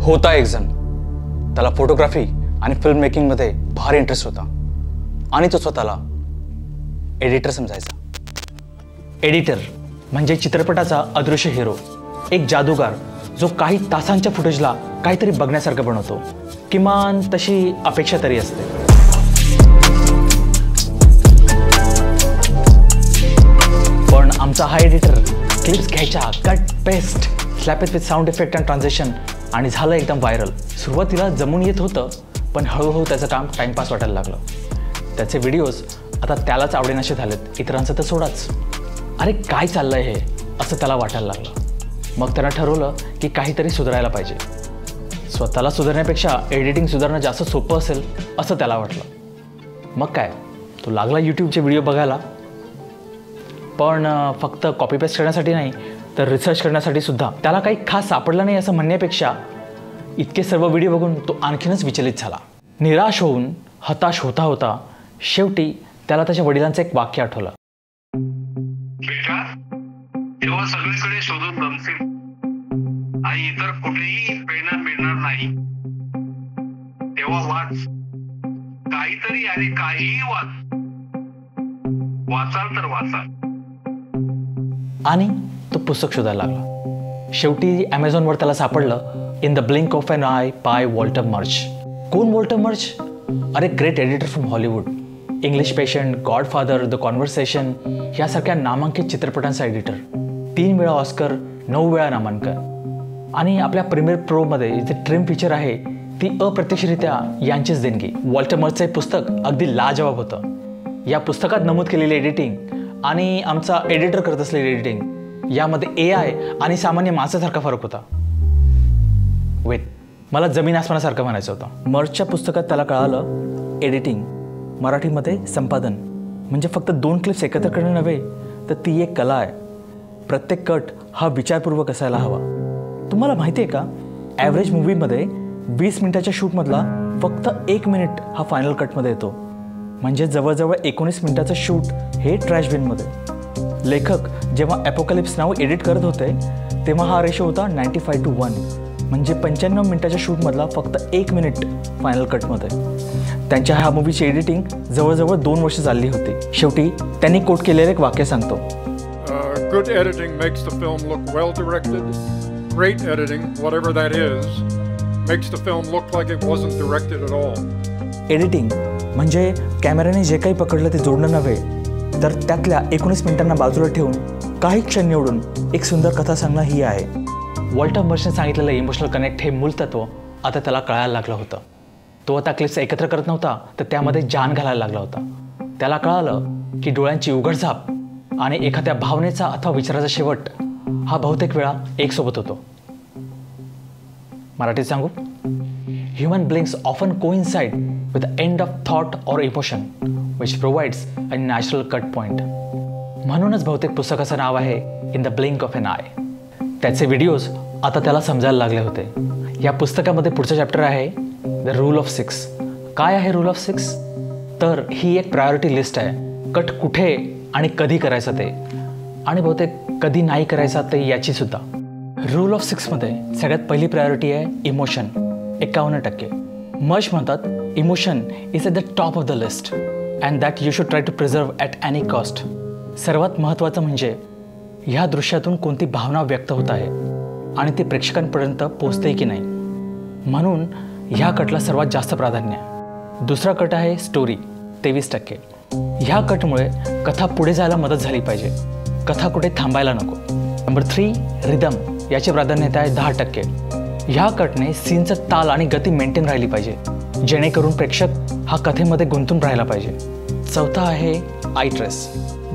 होता एक जण, त्याला फोटोग्राफी आणि फिल्म मेकिंगमध्ये भारी इंटरेस्ट होता आणि तो स्वतःला एडिटर समजायचा. एडिटर म्हणजे चित्रपटाचा अदृश्य हिरो, एक जादूगार जो काही तासांच्या फुटेजला काहीतरी बघण्यासारखं बनवतो, किमान तशी अपेक्षा तरी असते. पण आमचा हा एडिटर क्लिप्स घ्यायच्या, cut paste, slap it with sound effect and transition आणि झालं एकदम व्हायरल. सुरुवातीला जमून येत होतं, पण हळूहळू त्याचं काम टाइमपास वाटायला लागलं. त्याचे व्हिडिओज आता त्यालाच आवडेनासे झालेत, इतरांचं तर सोडाच. अरे काय चाललंय हे, असं त्याला वाटायला लागलं. मग त्यानं ठरवलं की काहीतरी सुधारायला पाहिजे. स्वतःला सुधारण्यापेक्षा एडिटिंग सुधारणं जास्त सोपं असेल असं त्याला वाटलं. मग काय, तो लागला यूट्यूबचे व्हिडिओ बघायला. पण फक्त कॉपी पेस्ट करण्यासाठी नाही, तर रिसर्च करण्यासाठी सुद्धा. त्याला काही खास सापडलं नाही असं म्हणण्यापेक्षा इतके सर्व व्हिडिओ बघून तो आणखीनच विचलित झाला. निराश होऊन, हताश होता होता शेवटी त्याला त्याच्या वडिलांचं एक वाक्य आठवलं. बेटा, तेव्हा सगळीकडे शोधून दमशील आणि इतर कुठेही प्रेरणा मिळणार नाही. तेव्हा वाच, काहीतरी आणि काहीही वाच. वाचाल तर वाचाल. आणि तो पुस्तक शोधायला लागला. शेवटी ॲमेझॉनवर त्याला सापडलं in the blink of an eye by Walter Murch. कोण वॉल्टर मर्च? अरे great editor from Hollywood. English patient, Godfather, the conversation यासारख्या नामांकित चित्रपटांचा एडिटर. 3 वेळा ऑस्कर, 9 वेळा नामांकन. आणि आपल्या प्रीमियर प्रोमध्ये जे ट्रिम फीचर आहे ती अप्रत्यक्षरित्या यांचीच देणगी. वॉल्टर मर्चचं हे पुस्तक अगदी लाजवाब होतं. या पुस्तकात नमूद केलेली एडिटिंग आणि आमचा एडिटर करत असलेली एडिटिंग यामध्ये AI आणि सामान्य माणसासारखा फरक होता. वेट, मला जमीन आसमानासारखं म्हणायचं होतं. मर्चच्या पुस्तकात त्याला कळालं एडिटिंग, मराठीमध्ये संपादन, म्हणजे फक्त 2 क्लिप्स एकत्र करणं नव्हे, तर ती एक कला आहे. प्रत्येक कट हा विचारपूर्वक असायला हवा. तुम्हाला माहिती आहे का, ॲव्हरेज मूवीमध्ये 20 मिनिटाच्या शूटमधला फक्त 1 मिनिट हा फायनल कटमध्ये येतो. म्हणजे जवळजवळ 19 मिनिटाचं शूट हे ट्रॅश बिनमध्ये. लेखक जेव्हा ॲपोकॅलिप्स नाव एडिट करत होते तेव्हा हा रेशो होता 95:1, म्हणजे 95 मिनिटाच्या शूटमधला फक्त 1 मिनिट फायनल कटमध्ये. त्यांच्या ह्या मूवीची एडिटिंग जवळजवळ 2 वर्ष चालली होती. शेवटी त्यांनी कोट केलेलं एक वाक्य सांगतो. Good editing makes the film look well directed. Great editing, whatever that is, makes the film look like it wasn't directed at all. Editing म्हणजे कॅमेऱ्याने जे काही पकडलं ते जोडणं नव्हे, तर त्यातल्या 19 मिनिटांना बाजूला ठेवून काही क्षण निवडून एक सुंदर कथा सांगणं ही आहे. वॉल्टर मर्चने सांगितलेलं इमोशनल कनेक्ट हे मूलतत्व आता त्याला कळायला लागलं होतं. तो आता क्लिप्स एकत्र करत नव्हता, तर त्यामध्ये जान घालायला लागला होता. त्याला कळालं की डोळ्यांची उघडझाप आणि एखाद्या भावनेचा अथवा विचाराचा शेवट हा बहुतेक वेळा एकसोबत होतो. मराठीत सांगू, human blinks often coincide with the end of thought or emotion which provides a natural cut point. म्हणूनच बहुतेक पुस्तकाचं नाव आहे in the blink of an eye. त्याचे व्हिडिओज आता त्याला समजायला लागले होते. या पुस्तकामध्ये पुढचा चॅप्टर आहे द रूल ऑफ 6. काय आहे रूल ऑफ 6? तर ही एक प्रायोरिटी लिस्ट आहे. कट कुठे आणि कधी करायचं ते, आणि बहुतेक कधी नाही करायचा ते याची सुद्धा. रूल ऑफ 6मध्ये सगळ्यात पहिली प्रायोरिटी आहे इमोशन, 51%. मर्च म्हणतात emotion is at the top of the list and that you should try to preserve at any cost. सर्वात महत्त्वाचं म्हणजे ह्या दृश्यातून कोणती भावना व्यक्त होत आहे आणि ती प्रेक्षकांपर्यंत पोचते की नाही. म्हणून ह्या कटला सर्वात जास्त प्राधान्य. दुसरा कट आहे स्टोरी, 23%. ह्या कटमुळे कथा पुढे जायला मदत झाली पाहिजे, कथा कुठे थांबायला नको. नंबर 3 रिदम, याची प्राधान्यता आहे 10%. ह्या कटने सीनचं ताल आणि गती मेंटेन राहिली पाहिजे, जेणेकरून प्रेक्षक हा कथेमध्ये गुंतून राहिला पाहिजे. चौथा आहे आय ट्रेस.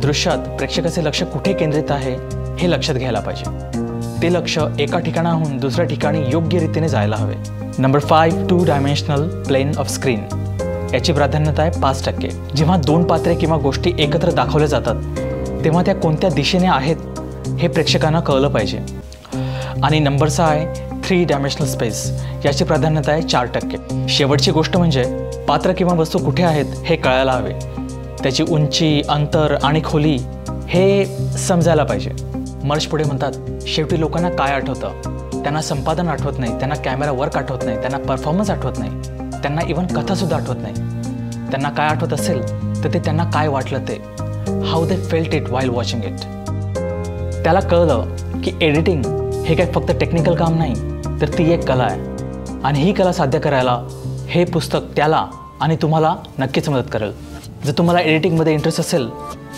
दृश्यात प्रेक्षकाचे लक्ष कुठे केंद्रित आहे हे लक्षात घ्यायला पाहिजे. ते लक्ष एका ठिकाणाहून दुसऱ्या ठिकाणी योग्य रीतीने जायला हवे. Number 5 2 dimensional plane of screen. याची प्राधान्यता आहे 5%. जेव्हा 2 पात्रे किंवा गोष्टी एकत्र दाखवल्या जातात तेव्हा त्या कोणत्या दिशेने आहेत हे प्रेक्षकांना कळलं पाहिजे. आणि नंबर 6 आहे 3 डायमेन्शनल स्पेस. याची प्राधान्यता आहे 4%. शेवटची गोष्ट म्हणजे पात्र किंवा वस्तू कुठे आहेत हे कळायला हवे. त्याची उंची, अंतर आणि खोली हे समजायला पाहिजे. मर्च पुढे म्हणतात शेवटी लोकांना काय आठवतं त्यांना संपादन आठवत नाही, त्यांना कॅमेरा वर्क आठवत नाही, त्यांना परफॉर्मन्स आठवत नाही, त्यांना इवन कथासुद्धा आठवत नाही. त्यांना काय आठवत असेल तर ते त्यांना काय वाटलं ते, how they felt it while watching it. त्याला कळलं की एडिटिंग हे काय फक्त टेक्निकल काम नाही, तर ती एक कला आहे आणि ही कला साध्य करायला हे पुस्तक त्याला आणि तुम्हाला नक्कीच मदत करेल. जर तुम्हाला एडिटिंगमध्ये इंटरेस्ट असेल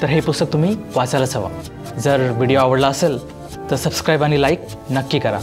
तर हे पुस्तक तुम्ही वाचायलाच हवं. जर व्हिडिओ आवडला असेल तर सबस्क्राईब आणि लाईक नक्की करा.